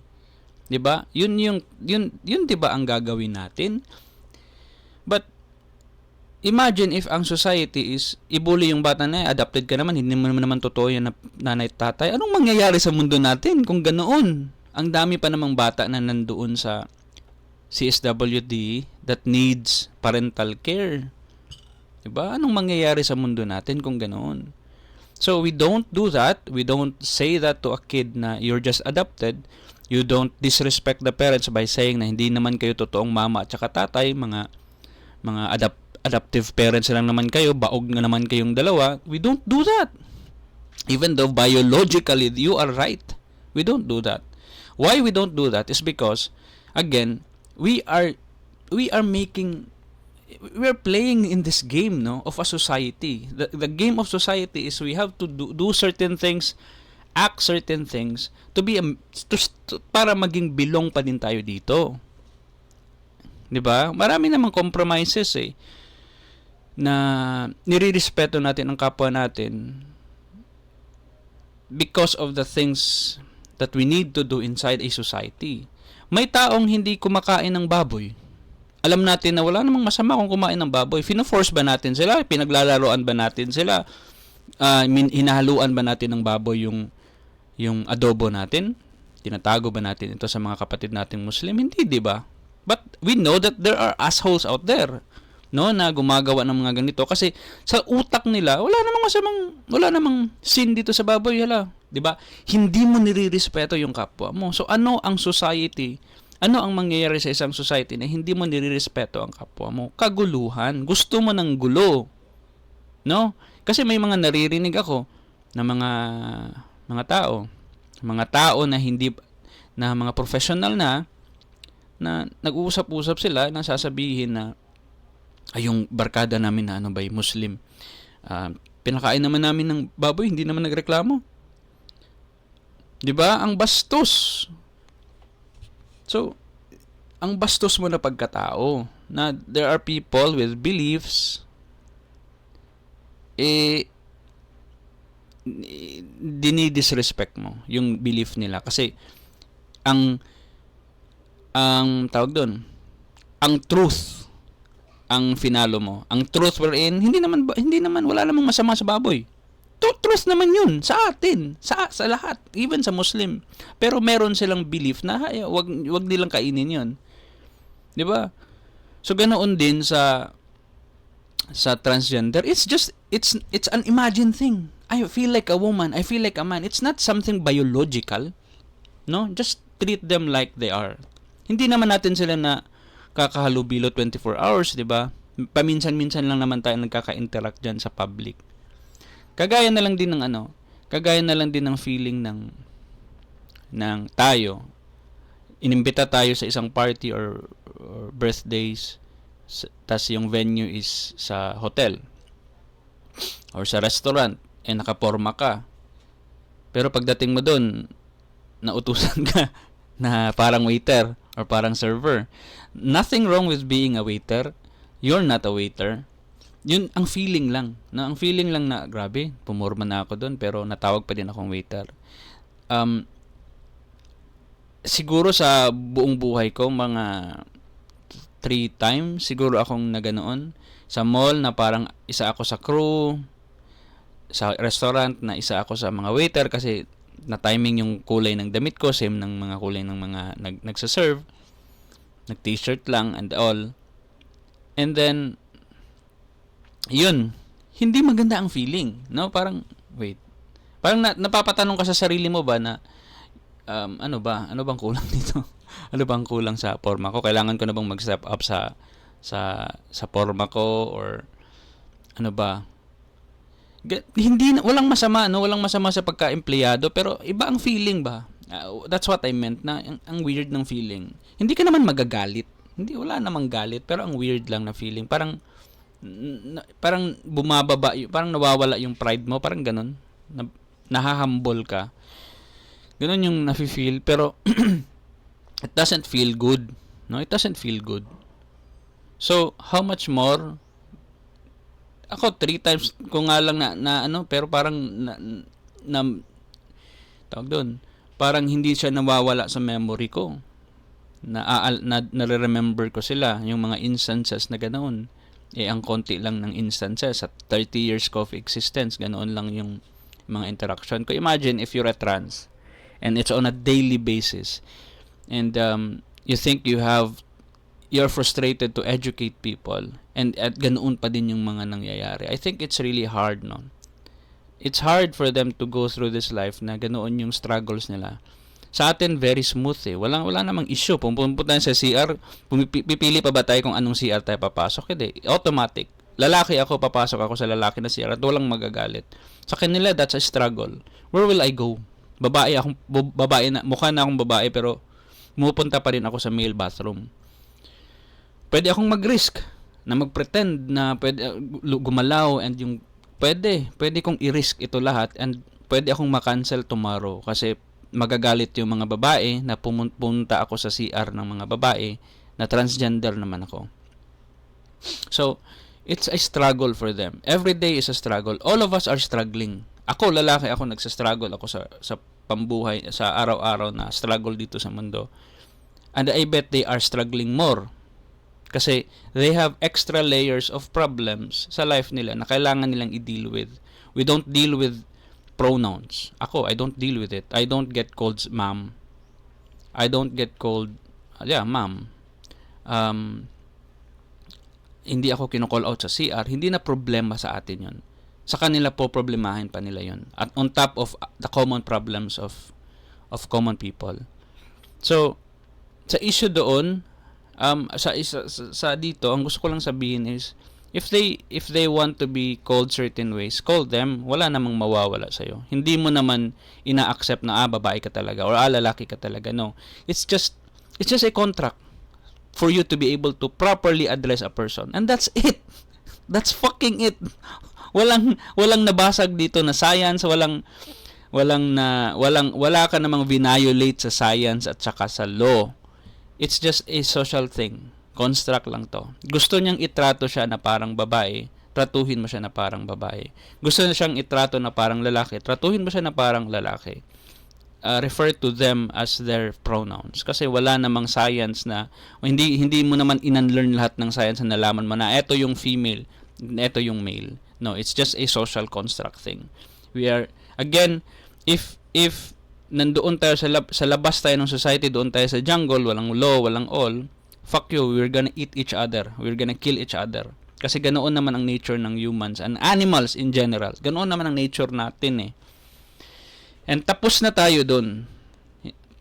S1: 'Di ba? Yun 'di ba ang gagawin natin? But imagine if ang society is ibuli yung bata na adopted ka naman, hindi mo naman totoo yan na nanay at tatay. Anong mangyayari sa mundo natin kung ganoon? Ang dami pa namang bata na nandoon sa CSWD that needs parental care. Diba? Anong mangyayari sa mundo natin kung ganoon? So, we don't do that. We don't say that to a kid na you're just adopted. You don't disrespect the parents by saying na hindi naman kayo totoong mama at saka tatay, mga adoptive parents lang naman kayo, baog na naman kayong dalawa. We don't do that. Even though biologically you are right. We don't do that. Why we don't do that is because, again, we are playing in this game, no, of a society. The game of society is we have to do certain things, act certain things to be para maging bilong pa din tayo dito. 'Di ba? Marami namang compromises na nirerespeto natin ang kapwa natin because of the things that we need to do inside a society. May taong hindi kumakain ng baboy. Alam natin na wala namang masama kung kumain ng baboy. Fino-force ba natin sila? Pinaglalaroan ba natin sila? Hinahaluan ba natin ng baboy yung adobo natin? Tinatago ba natin ito sa mga kapatid nating Muslim? Hindi, di ba? But we know that there are assholes out there, no, na gumagawa ng mga ganito kasi sa utak nila wala namang sin dito sa baboy, hala, 'di ba? Hindi mo nirerespeto yung kapwa mo. So ano ang society? Ano ang mangyayari sa isang society na hindi mo nirerespeto ang kapwa mo? Kaguluhan. Gusto mo ng gulo. No? Kasi may mga naririnig ako na mga tao na hindi na mga professional na nag-uusap-usap sila na sasabihin na yung barkada namin na Muslim. Pinakain naman namin ng baboy, hindi naman nagreklamo. 'Di ba? Ang bastos. So, ang bastos mo na pagkatao na there are people with beliefs dinidisrespect mo yung belief nila kasi ang tawag doon, ang truth ang finalo mo. Ang truth wherein hindi naman wala namang masama sa baboy. Truth naman yun sa atin, sa lahat, even sa Muslim. Pero meron silang belief na wag nilang kainin yun. 'Di ba? So ganoon din sa transgender. It's an imagined thing. I feel like a woman, I feel like a man. It's not something biological. No? Just treat them like they are. Hindi naman natin sila na kakahalubilo 24 hours, 'di ba? Paminsan-minsan lang naman tayo nagkaka-interact diyan sa public. Kagaya na lang din ng Kagaya na lang din ng feeling ng tayo, inimbita tayo sa isang party or birthdays, tas yung venue is sa hotel or sa restaurant, nakaporma ka. Pero pagdating mo doon, nautusan ka na parang waiter or parang server. Nothing wrong with being a waiter. You're not a waiter. Yun ang feeling lang. Ang feeling lang na, grabe, pumorma na ako doon pero natawag pa din akong waiter. Siguro sa buong buhay ko, mga 3 times siguro akong naganoon. Sa mall na parang isa ako sa crew, sa restaurant na isa ako sa mga waiter kasi na-timing yung kulay ng damit ko, same ng mga kulay ng mga nagsaserve. Nag-t-shirt lang and all. And then, yun, hindi maganda ang feeling. No? Parang, wait. Parang napapatanong ka sa sarili mo ba na, ano ba? Ano bang kulang dito? Ano bang kulang sa forma ko? Kailangan ko na bang mag-step up sa forma ko? Or, ano ba? Walang masama, no? Walang masama sa pagka-empleyado, pero iba ang feeling ba? That's what I meant, na ang weird ng feeling. Hindi ka naman magagalit. Wala namang galit, pero ang weird lang na feeling. Parang bumababa, parang nawawala yung pride mo, parang ganun. Nahahumble ka. Ganun yung nafe-feel, pero it doesn't feel good. No, it doesn't feel good. So, how much more? Ako 3 times ko nga lang na ano, pero parang tawag doon, parang hindi siya nawawala sa memory ko. Nare-remember ko sila, yung mga instances na ganoon. Ang konti lang ng instances at 30 years ko of existence, ganoon lang yung mga interaction ko. Imagine if you're a trans and it's on a daily basis and you think you're frustrated to educate people and at ganoon pa din yung mga nangyayari. I think it's really hard, no? It's hard for them to go through this life na ganoon yung struggles nila. Sa atin, very smooth eh. Wala namang issue. Pumunta tayo sa CR, pipili pa ba tayo kung anong CR tayo papasok? Hindi. Automatic. Lalaki ako, papasok ako sa lalaki na CR at walang magagalit. Sa kanila, that's a struggle. Where will I go? Babae na, mukha na akong babae pero pumupunta pa rin ako sa male bathroom. Pwede akong mag-risk na mag-pretend na pwede gumalaw and yung pwede kong i-risk ito lahat and pwede akong ma-cancel tomorrow kasi magagalit yung mga babae na pumunta ako sa CR ng mga babae na transgender naman ako. So, it's a struggle for them. Every day is a struggle. All of us are struggling. Ako, lalaki ako, nagsa-struggle ako sa pambuhay, sa araw-araw na struggle dito sa mundo. And I bet they are struggling more. Kasi they have extra layers of problems sa life nila na kailangan nilang i-deal with. We don't deal with pronouns. Ako, I don't deal with it. I don't get called ma'am. I don't get called, ma'am. Hindi ako kino-call out sa CR. Hindi na problema sa atin yun. Sa kanila po, problemahin pa nila yun. At on top of the common problems of common people. So, sa issue doon, sa dito, ang gusto ko lang sabihin is, if they want to be called certain ways, call them. Wala namang mawawala sa'yo. Hindi mo naman ina-accept na babae ka talaga or lalaki ka talaga. No. It's just a contract for you to be able to properly address a person. And that's it. That's fucking it. Walang nabasag dito na science, wala ka namang violate sa science at saka sa law. It's just a social thing. Construct lang to. Gusto niyang itrato siya na parang babae, tratuhin mo siya na parang babae. Gusto niya siyang itrato na parang lalaki, tratuhin mo siya na parang lalaki. Refer to them as their pronouns. Kasi wala namang science na, hindi mo naman in-unlearn lahat ng science na nalaman mo na eto yung female, eto yung male. No, it's just a social construct thing. We are, again, if nandoon tayo sa labas tayo ng society, doon tayo sa jungle, walang law, walang all, fuck you, we're gonna eat each other. We're gonna kill each other. Kasi ganoon naman ang nature ng humans and animals in general. Ganoon naman ang nature natin eh. And tapos na tayo doon.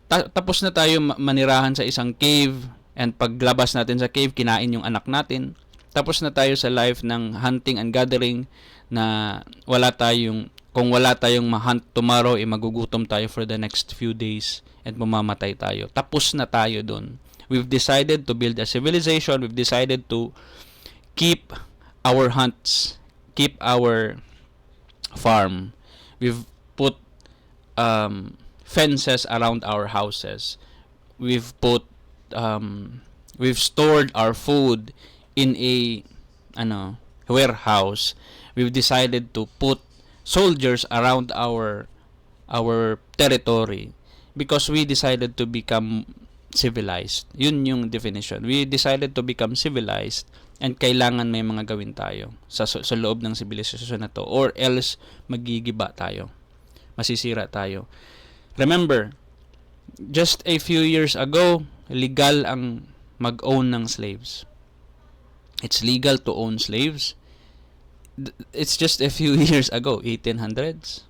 S1: Tapos na tayo manirahan sa isang cave and paglabas natin sa cave, kinain yung anak natin. Tapos na tayo sa life ng hunting and gathering na wala tayong kung wala tayong ma-hunt tomorrow, magugutom tayo for the next few days at mamamatay tayo. Tapos na tayo dun. We've decided to build a civilization. We've decided to keep our hunts, keep our farm. We've put fences around our houses. We've stored our food in a warehouse. We've decided to put soldiers around our territory because we decided to become civilized. Yun yung definition. We decided to become civilized and kailangan may mga gawin tayo sa loob ng civilization na to, or else magigiba tayo. Masisira tayo. Remember, just a few years ago, legal ang mag-own ng slaves. It's legal to own slaves. It's just a few years ago, 1800s.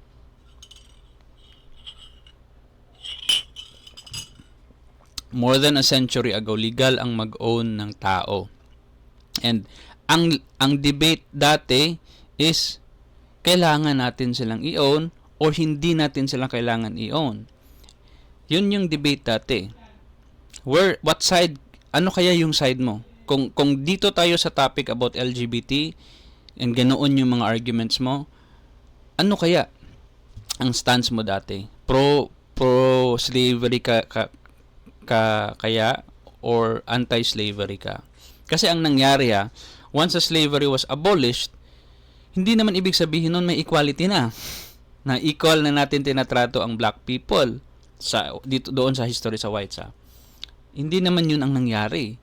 S1: More than a century ago, legal ang mag-own ng tao. And ang debate dati is kailangan natin silang i-own or hindi natin silang kailangan i-own. Yun yung debate dati. What side, ano kaya yung side mo? Kung dito tayo sa topic about LGBT and ganoon yung mga arguments mo, ano kaya ang stance mo dati? Pro slavery ka kaya or anti-slavery ka? Kasi ang nangyari once a slavery was abolished, hindi naman ibig sabihin nun may equality na. Na equal na natin tinatrato ang black people doon sa history sa whites. Hindi naman yun ang nangyari.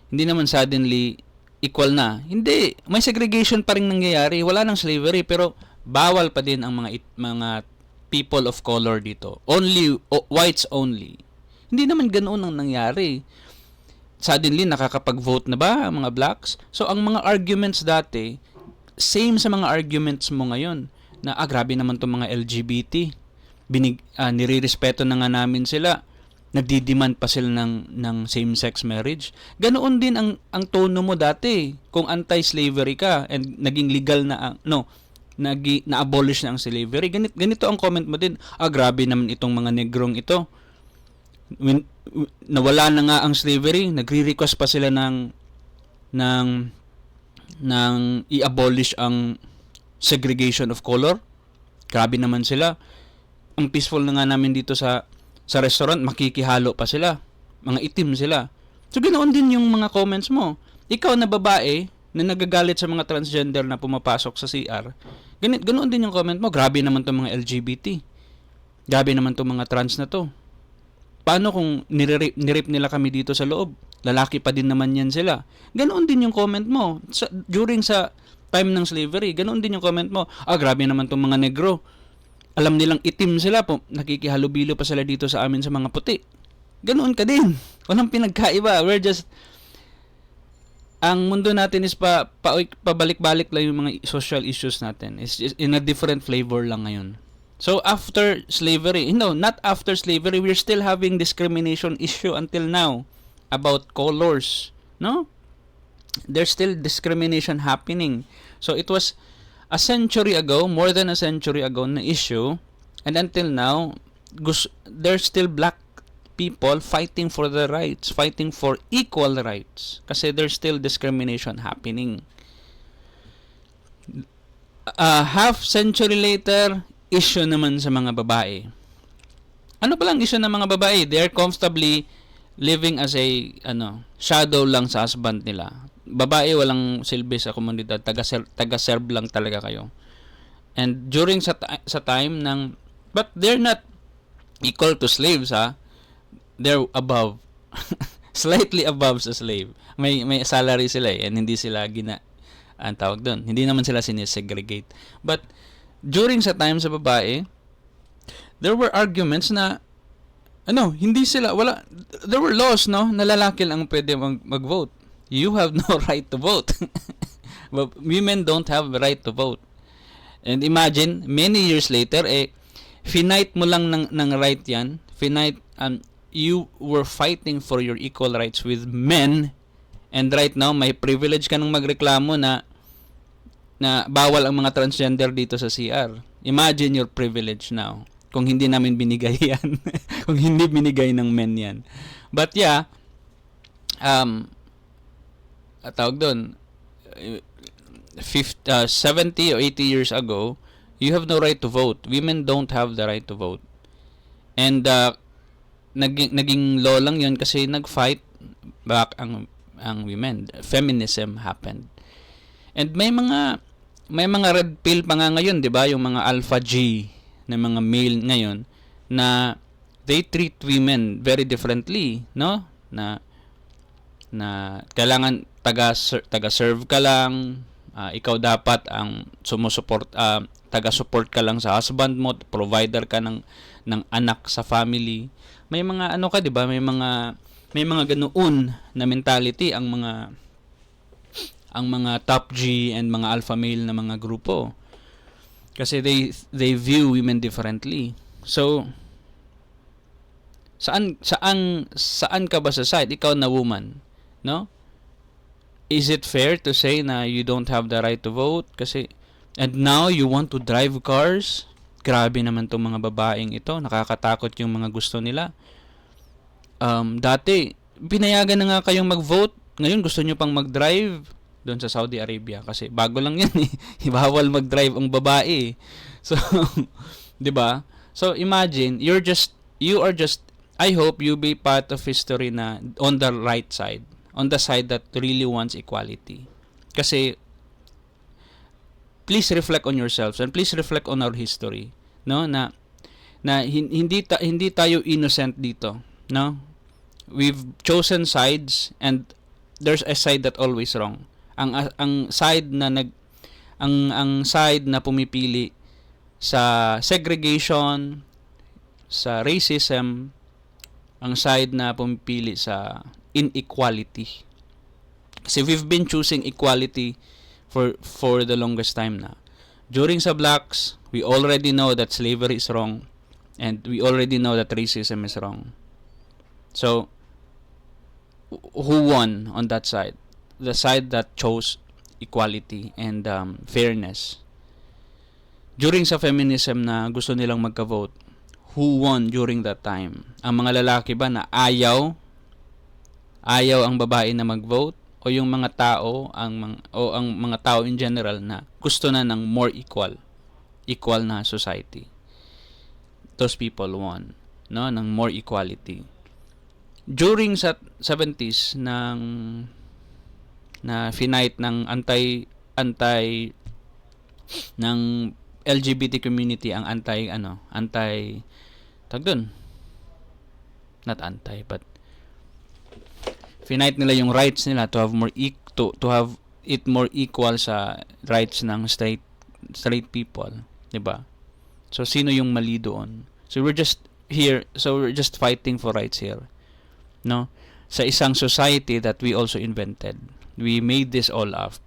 S1: Hindi naman suddenly equal na. Hindi, may segregation pa rin nangyayari. Wala nang slavery pero bawal pa din ang mga people of color dito. Whites only. Hindi naman ganoon ang nangyari. Suddenly nakakapag-vote na ba ang mga blacks? So ang mga arguments dati, same sa mga arguments mo ngayon na grabe naman tong mga LGBT. Nirirespeto na nga namin sila. Nagdi-demand pa sila ng same-sex marriage. Ganoon din ang tono mo dati kung anti-slavery ka and naging legal na na-abolish na ang slavery. Ganito ang comment mo din. Grabe naman itong mga negrong ito. Nawala na nga ang slavery, nagre-request pa sila ng i-abolish ang segregation of color. Grabe naman sila. Ang peaceful na nga namin dito sa restaurant, makikihalo pa sila. Mga itim sila. So, ganoon din yung mga comments mo. Ikaw na babae na nagagalit sa mga transgender na pumapasok sa CR, ganoon din yung comment mo. Grabe naman itong mga LGBT. Grabe naman itong mga trans na to. Paano kung nirip nila kami dito sa loob? Lalaki pa din naman yan sila. Ganoon din yung comment mo. During sa time ng slavery, ganoon din yung comment mo. Grabe naman itong mga negro. Alam nilang itim sila po, nakikihalubilo pa sila dito sa amin sa mga puti. Ganoon ka din. Walang pinagkaiba. Ang mundo natin is pabalik-balik lang yung mga social issues natin. It's in a different flavor lang ngayon. So after slavery, not after slavery, we're still having discrimination issue until now about colors, no? There's still discrimination happening. So it was a century ago, more than a century ago na issue, and until now, there's still black people fighting for their rights, fighting for equal rights, kasi there's still discrimination happening. Half century later, issue naman sa mga babae. Ano palang issue ng mga babae? They're comfortably living as a shadow lang sa husband nila. Babae walang silbi sa komunidad, taga-serve lang talaga kayo. And during sa time but they're not equal to slaves They're above. Slightly above sa slave. May salary sila and hindi sila ang tawag doon. Hindi naman sila sinesegregate. But during sa time sa babae, there were arguments na there were laws na lalaki lang pwede mag-vote. You have no right to vote. But women don't have the right to vote. And imagine, many years later, finite mo lang ng right yan. You were fighting for your equal rights with men, and right now, may privilege ka nang magreklamo na na bawal ang mga transgender dito sa CR. Imagine your privilege now kung hindi namin binigay yan. Kung hindi binigay ng men yan. But yeah, tawag doon, 70 or 80 years ago, you have no right to vote. Women don't have the right to vote. And naging law lang yun kasi nag-fight back ang women. Feminism happened. And may mga red pill pa nga ngayon, 'di ba? Yung mga alpha G na mga male ngayon na they treat women very differently, no? Na kailangan taga-serve ka lang, ikaw dapat ang taga-support ka lang sa husband mo, provider ka ng anak sa family. May mga ano ka, 'di ba? May mga ganoon na mentality ang mga top G and mga alpha male na mga grupo. Kasi they view women differently. So saan ka ba sa side? Ikaw na woman, no? Is it fair to say na you don't have the right to vote? Kasi, and now you want to drive cars? Grabe naman tong mga babaeng ito. Nakakatakot yung mga gusto nila. Dati, pinayagan na nga kayong mag-vote. Ngayon, gusto nyo pang mag-drive doon sa Saudi Arabia. Kasi bago lang yan eh. Bawal mag-drive ang babae. So, di ba? So, imagine, you are just, I hope you be part of history na on the right side. On the side that really wants equality. Kasi, please reflect on yourselves and please reflect on our history, no? Na hindi tayo innocent dito, no? We've chosen sides and there's a side that always wrong. Ang side na pumipili sa segregation, sa racism, ang side na pumipili sa inequality. Kasi we've been choosing equality for the longest time na. During sa blacks, we already know that slavery is wrong and we already know that racism is wrong. So, who won on that side? The side that chose equality and fairness. During sa feminism na gusto nilang magka-vote, who won during that time? Ang mga lalaki ba na ayaw ang babae na mag-vote o yung mga tao ang mga tao in general na gusto na ng more equal na society? Those people won, no, ng more equality. During sa 70s na finite ng anti ng LGBT community ang tag dun, not anti but finite nila yung rights nila to have to have it more equal sa rights ng straight people, 'di ba? So sino yung mali doon? So we're just fighting for rights here, no? Sa isang society that we also invented. We made this all up.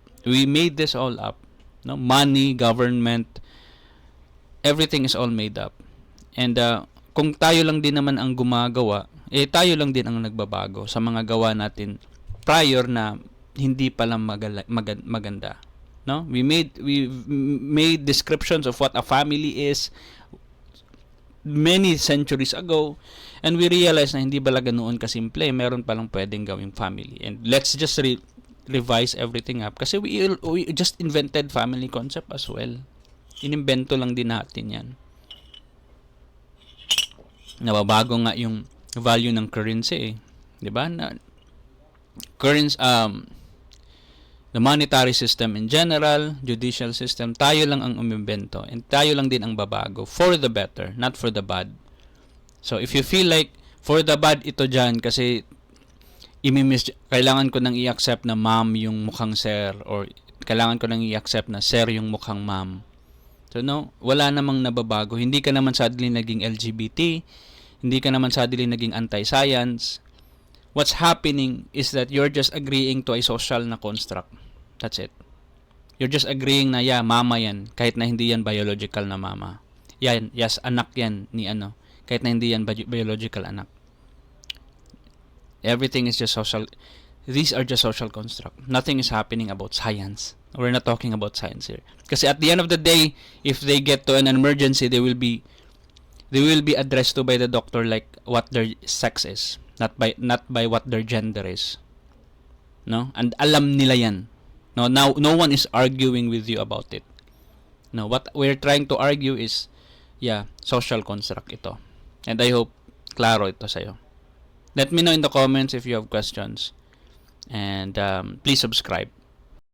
S1: No? Money, government, everything is all made up. And kung tayo lang din naman ang gumagawa, tayo lang din ang nagbabago sa mga gawa natin prior na hindi pala maganda. No? We made descriptions of what a family is many centuries ago, and we realized na hindi balaga noon kasimple, meron palang pwedeng gawing family. And let's just revise everything up kasi we just invented family concept as well. Inimbento lang din natin yan. Nababago nga yung value ng currency, 'di ba? Currency, the monetary system in general, judicial system, tayo lang ang umimbento and tayo lang din ang babago for the better, not for the bad. So if you feel like for the bad ito dyan kasi kailangan ko nang i-accept na ma'am yung mukhang sir or kailangan ko nang i-accept na sir yung mukhang ma'am. So no, wala namang nababago. Hindi ka naman suddenly naging LGBT, hindi ka naman suddenly naging anti-science. What's happening is that you're just agreeing to a social na construct. That's it. You're just agreeing na, yeah, mama yan, kahit na hindi yan biological na mama. Yan, yes, anak yan ni kahit na hindi yan biological anak. Everything is just social. these are just social construct. Nothing is happening about science. We're not talking about science here. Kasi at the end of the day, if they get to an emergency, they will be addressed to by the doctor like what their sex is, not by what their gender is. No? And alam nila yan. No, now no one is arguing with you about it. No, what we're trying to argue is social construct ito. And I hope klaro ito sa'yo. Let me know in the comments if you have questions. And please subscribe.